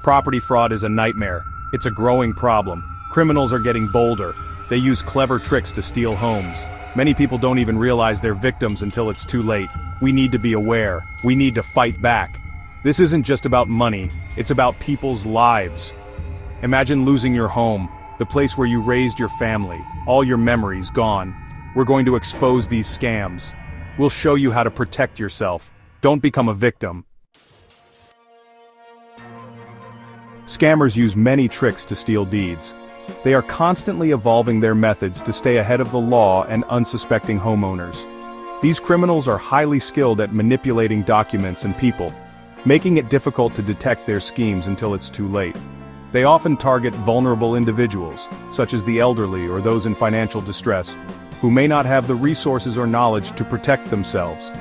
Property fraud is a nightmare. It's a growing problem. Criminals are getting bolder. They use clever tricks to steal homes. Many people don't even realize they're victims until it's too late. We need to be aware. We need to fight back. This isn't just about money, it's about people's lives. Imagine losing your home, the place where you raised your family, all your memories gone. We're going to expose these scams. We'll show you how to protect yourself. Don't become a victim. Scammers use many tricks to steal deeds. They are constantly evolving their methods to stay ahead of the law and unsuspecting homeowners. These criminals are highly skilled at manipulating documents and people, making it difficult to detect their schemes until it's too late. They often target vulnerable individuals, such as the elderly or those in financial distress, who may not have the resources or knowledge to protect themselves.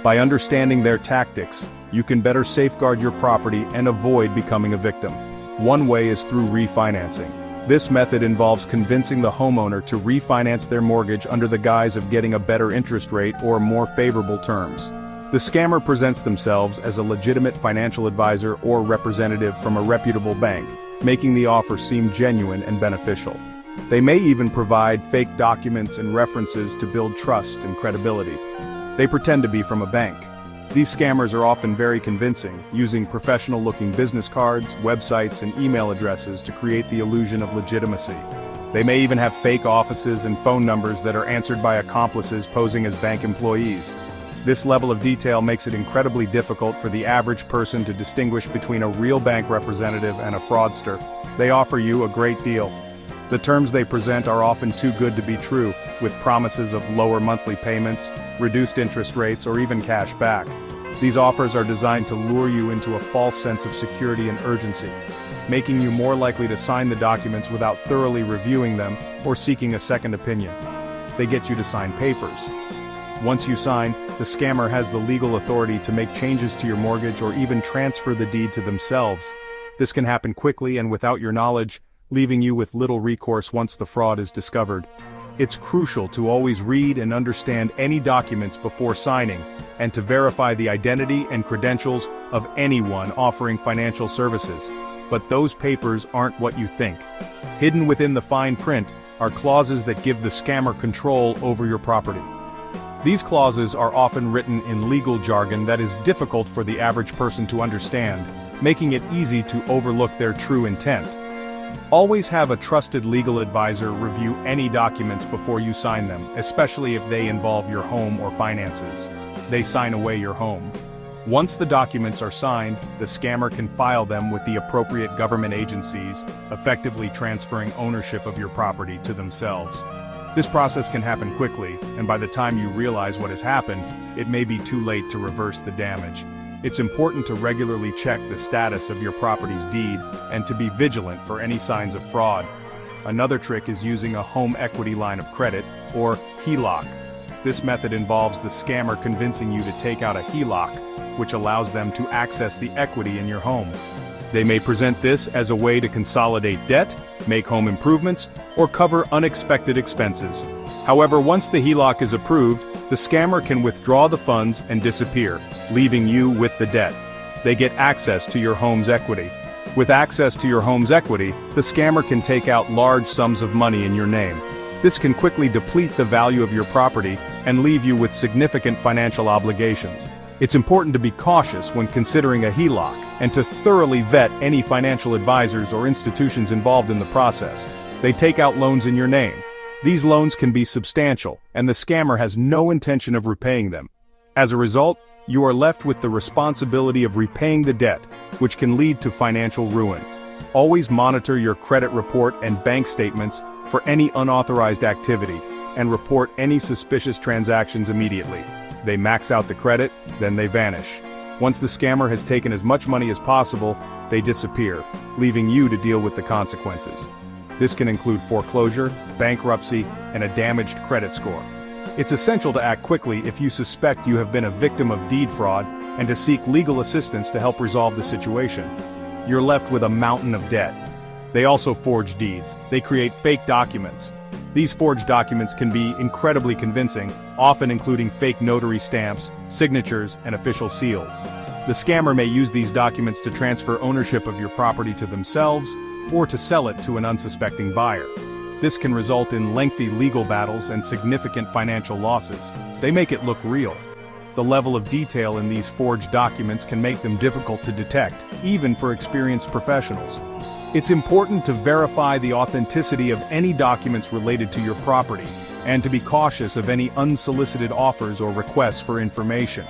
By understanding their tactics, you can better safeguard your property and avoid becoming a victim. One way is through refinancing. This method involves convincing the homeowner to refinance their mortgage under the guise of getting a better interest rate or more favorable terms. The scammer presents themselves as a legitimate financial advisor or representative from a reputable bank, making the offer seem genuine and beneficial. They may even provide fake documents and references to build trust and credibility. They pretend to be from a bank. These scammers are often very convincing, using professional-looking business cards, websites, and email addresses to create the illusion of legitimacy. They may even have fake offices and phone numbers that are answered by accomplices posing as bank employees. This level of detail makes it incredibly difficult for the average person to distinguish between a real bank representative and a fraudster. They offer you a great deal. The terms they present are often too good to be true, with promises of lower monthly payments, reduced interest rates, or even cash back. These offers are designed to lure you into a false sense of security and urgency, making you more likely to sign the documents without thoroughly reviewing them or seeking a second opinion. They get you to sign papers. Once you sign, the scammer has the legal authority to make changes to your mortgage or even transfer the deed to themselves. This can happen quickly and without your knowledge, leaving you with little recourse once the fraud is discovered. It's crucial to always read and understand any documents before signing, and to verify the identity and credentials of anyone offering financial services. But those papers aren't what you think. Hidden within the fine print are clauses that give the scammer control over your property. These clauses are often written in legal jargon that is difficult for the average person to understand, making it easy to overlook their true intent. Always have a trusted legal advisor review any documents before you sign them, especially if they involve your home or finances. They sign away your home. Once the documents are signed, the scammer can file them with the appropriate government agencies, effectively transferring ownership of your property to themselves. This process can happen quickly, and by the time you realize what has happened, it may be too late to reverse the damage. It's important to regularly check the status of your property's deed and to be vigilant for any signs of fraud. Another trick is using a home equity line of credit, or HELOC. This method involves the scammer convincing you to take out a HELOC, which allows them to access the equity in your home. They may present this as a way to consolidate debt, make home improvements, or cover unexpected expenses. However, once the HELOC is approved, the scammer can withdraw the funds and disappear, leaving you with the debt. They get access to your home's equity. With access to your home's equity, the scammer can take out large sums of money in your name. This can quickly deplete the value of your property and leave you with significant financial obligations. It's important to be cautious when considering a HELOC and to thoroughly vet any financial advisors or institutions involved in the process. They take out loans in your name. These loans can be substantial, and the scammer has no intention of repaying them. As a result, you are left with the responsibility of repaying the debt, which can lead to financial ruin. Always monitor your credit report and bank statements for any unauthorized activity, and report any suspicious transactions immediately. They max out the credit, then they vanish. Once the scammer has taken as much money as possible, they disappear, leaving you to deal with the consequences. This can include foreclosure, bankruptcy, and a damaged credit score. It's essential to act quickly if you suspect you have been a victim of deed fraud and to seek legal assistance to help resolve the situation. You're left with a mountain of debt. They also forge deeds. They create fake documents. These forged documents can be incredibly convincing, often including fake notary stamps, signatures, and official seals. The scammer may use these documents to transfer ownership of your property to themselves, or to sell it to an unsuspecting buyer. This can result in lengthy legal battles and significant financial losses. They make it look real. The level of detail in these forged documents can make them difficult to detect, even for experienced professionals. It's important to verify the authenticity of any documents related to your property, and to be cautious of any unsolicited offers or requests for information.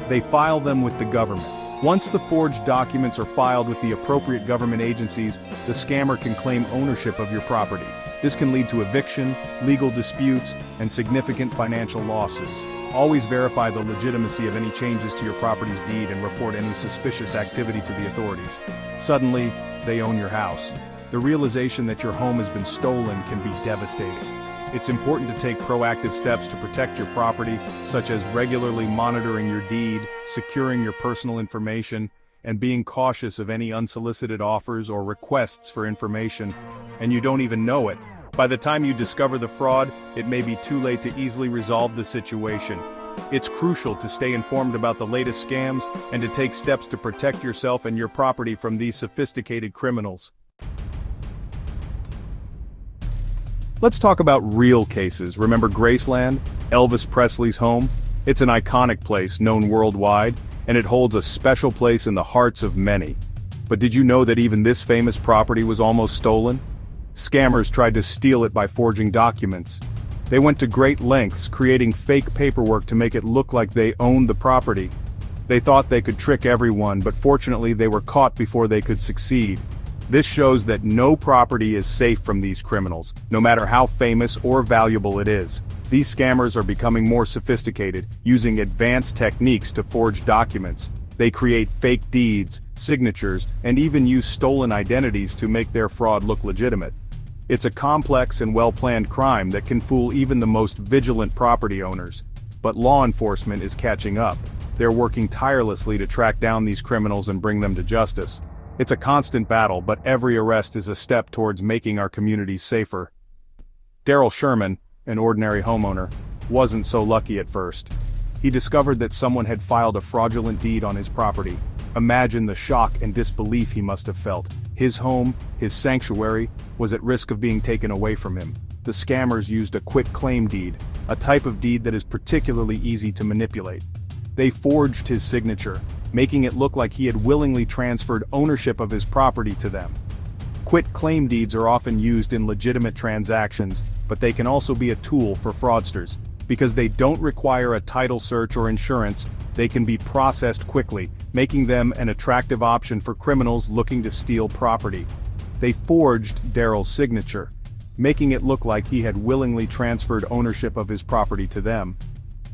They file them with the government. Once the forged documents are filed with the appropriate government agencies, the scammer can claim ownership of your property. This can lead to eviction, legal disputes, and significant financial losses. Always verify the legitimacy of any changes to your property's deed and report any suspicious activity to the authorities. Suddenly, they own your house. The realization that your home has been stolen can be devastating. It's important to take proactive steps to protect your property, such as regularly monitoring your deed, securing your personal information, and being cautious of any unsolicited offers or requests for information, and you don't even know it. By the time you discover the fraud, it may be too late to easily resolve the situation. It's crucial to stay informed about the latest scams and to take steps to protect yourself and your property from these sophisticated criminals. Let's talk about real cases. Remember Graceland, Elvis Presley's home? It's an iconic place known worldwide, and it holds a special place in the hearts of many. But did you know that even this famous property was almost stolen? Scammers tried to steal it by forging documents. They went to great lengths, creating fake paperwork to make it look like they owned the property. They thought they could trick everyone, but fortunately they were caught before they could succeed. This shows that no property is safe from these criminals, no matter how famous or valuable it is. These scammers are becoming more sophisticated, using advanced techniques to forge documents. They create fake deeds, signatures, and even use stolen identities to make their fraud look legitimate. It's a complex and well-planned crime that can fool even the most vigilant property owners. But law enforcement is catching up. They're working tirelessly to track down these criminals and bring them to justice. It's a constant battle, but every arrest is a step towards making our communities safer. Daryl Sherman, an ordinary homeowner, wasn't so lucky at first. He discovered that someone had filed a fraudulent deed on his property. Imagine the shock and disbelief he must have felt. His home, his sanctuary, was at risk of being taken away from him. The scammers used a quit claim deed, a type of deed that is particularly easy to manipulate. They forged his signature, making it look like he had willingly transferred ownership of his property to them. Quit claim deeds are often used in legitimate transactions, but they can also be a tool for fraudsters. Because they don't require a title search or insurance, they can be processed quickly, making them an attractive option for criminals looking to steal property. They forged Daryl's signature, making it look like he had willingly transferred ownership of his property to them.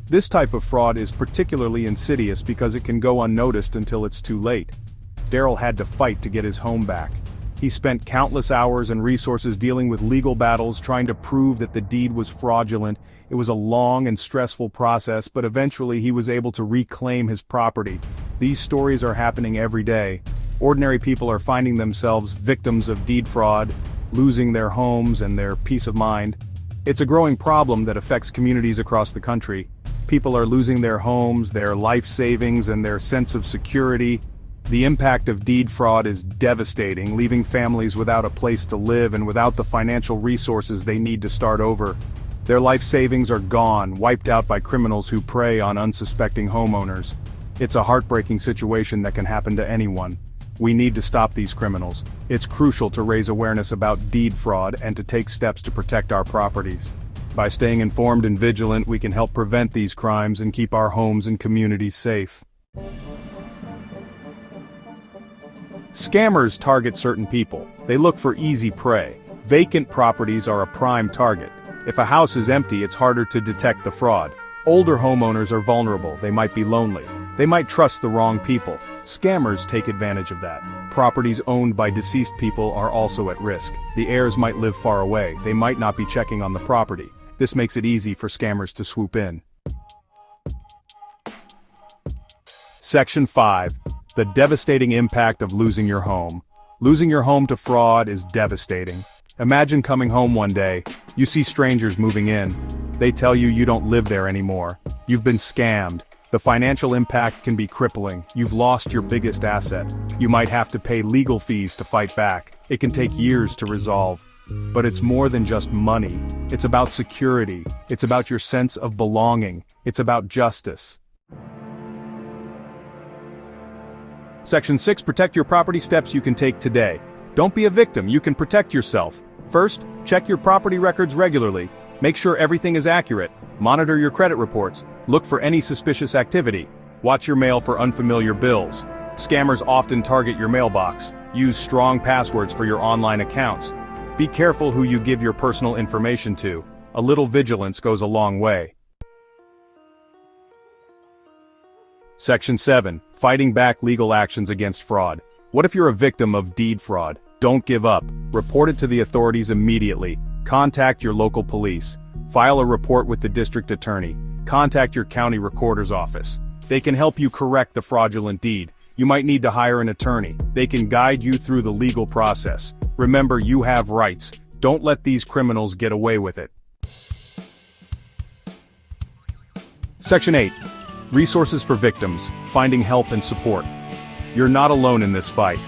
This type of fraud is particularly insidious because it can go unnoticed until it's too late. Daryl had to fight to get his home back. He spent countless hours and resources dealing with legal battles trying to prove that the deed was fraudulent. It was a long and stressful process, but eventually he was able to reclaim his property. These stories are happening every day. Ordinary people are finding themselves victims of deed fraud, losing their homes and their peace of mind. It's a growing problem that affects communities across the country. People are losing their homes, their life savings, and their sense of security. The impact of deed fraud is devastating, leaving families without a place to live and without the financial resources they need to start over. Their life savings are gone, wiped out by criminals who prey on unsuspecting homeowners. It's a heartbreaking situation that can happen to anyone. We need to stop these criminals. It's crucial to raise awareness about deed fraud and to take steps to protect our properties. By staying informed and vigilant, we can help prevent these crimes and keep our homes and communities safe. Scammers target certain people. They look for easy prey. Vacant properties are a prime target. If a house is empty, it's harder to detect the fraud. Older homeowners are vulnerable. They might be lonely. They might trust the wrong people. Scammers take advantage of that. Properties owned by deceased people are also at risk. The heirs might live far away. They might not be checking on the property. This makes it easy for scammers to swoop in. Section 5. The devastating impact of losing your home. Losing your home to fraud is devastating. Imagine coming home one day, you see strangers moving in. They tell you you don't live there anymore. You've been scammed. The financial impact can be crippling. You've lost your biggest asset. You might have to pay legal fees to fight back. It can take years to resolve. But it's more than just money. It's about security. It's about your sense of belonging. It's about justice. Section 6. Protect your property. Steps you can take today. Don't be a victim. You can protect yourself. First, check your property records regularly. Make sure everything is accurate. Monitor your credit reports. Look for any suspicious activity. Watch your mail for unfamiliar bills. Scammers often target your mailbox. Use strong passwords for your online accounts. Be careful who you give your personal information to. A little vigilance goes a long way. Section 7. Fighting back legal actions against fraud. What if you're a victim of deed fraud? Don't give up. Report it to the authorities immediately. Contact your local police. File a report with the district attorney. Contact your county recorder's office. They can help you correct the fraudulent deed. You might need to hire an attorney. They can guide you through the legal process. Remember, you have rights. Don't let these criminals get away with it. Section 8. Resources for victims. Finding help and support. You're not alone in this fight.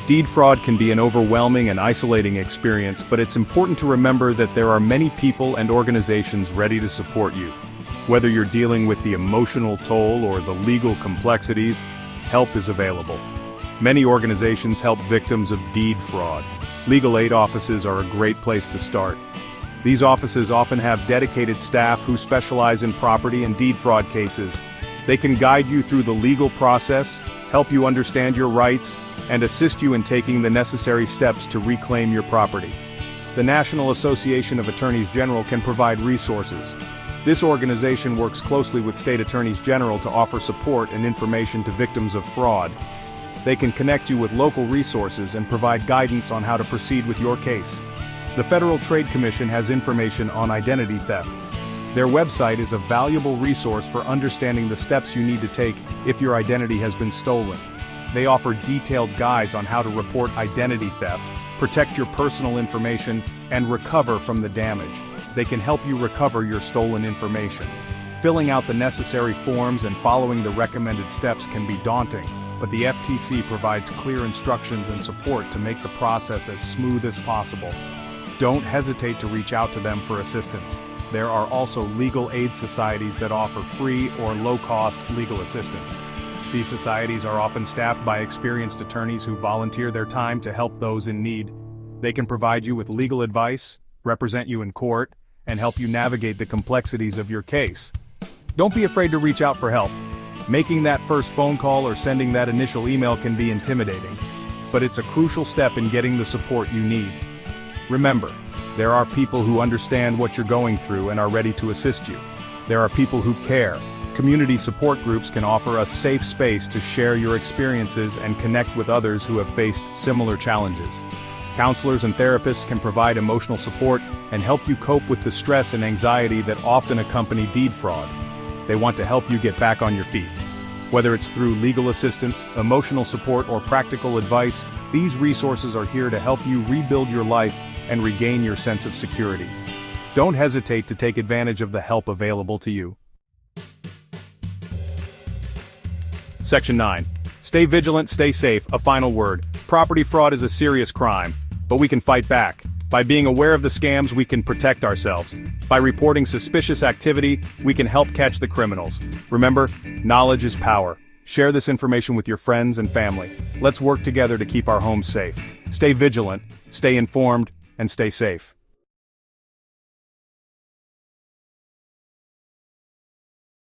Deed fraud can be an overwhelming and isolating experience, but it's important to remember that there are many people and organizations ready to support you. Whether you're dealing with the emotional toll or the legal complexities, help is available. Many organizations help victims of deed fraud. Legal aid offices are a great place to start. These offices often have dedicated staff who specialize in property and deed fraud cases. They can guide you through the legal process, help you understand your rights, and assist you in taking the necessary steps to reclaim your property. The National Association of Attorneys General can provide resources. This organization works closely with state attorneys general to offer support and information to victims of fraud. They can connect you with local resources and provide guidance on how to proceed with your case. The Federal Trade Commission has information on identity theft. Their website is a valuable resource for understanding the steps you need to take if your identity has been stolen. They offer detailed guides on how to report identity theft, protect your personal information, and recover from the damage. They can help you recover your stolen information. Filling out the necessary forms and following the recommended steps can be daunting, but the FTC provides clear instructions and support to make the process as smooth as possible. Don't hesitate to reach out to them for assistance. There are also legal aid societies that offer free or low-cost legal assistance. These societies are often staffed by experienced attorneys who volunteer their time to help those in need. They can provide you with legal advice, represent you in court, and help you navigate the complexities of your case. Don't be afraid to reach out for help. Making that first phone call or sending that initial email can be intimidating, but it's a crucial step in getting the support you need. Remember, there are people who understand what you're going through and are ready to assist you. There are people who care. Community support groups can offer a safe space to share your experiences and connect with others who have faced similar challenges. Counselors and therapists can provide emotional support and help you cope with the stress and anxiety that often accompany deed fraud. They want to help you get back on your feet. Whether it's through legal assistance, emotional support, or practical advice, these resources are here to help you rebuild your life and regain your sense of security. Don't hesitate to take advantage of the help available to you. Section 9. Stay vigilant, stay safe. A final word. Property fraud is a serious crime, but we can fight back. By being aware of the scams, we can protect ourselves. By reporting suspicious activity, we can help catch the criminals. Remember, knowledge is power. Share this information with your friends and family. Let's work together to keep our homes safe. Stay vigilant, stay informed, and stay safe.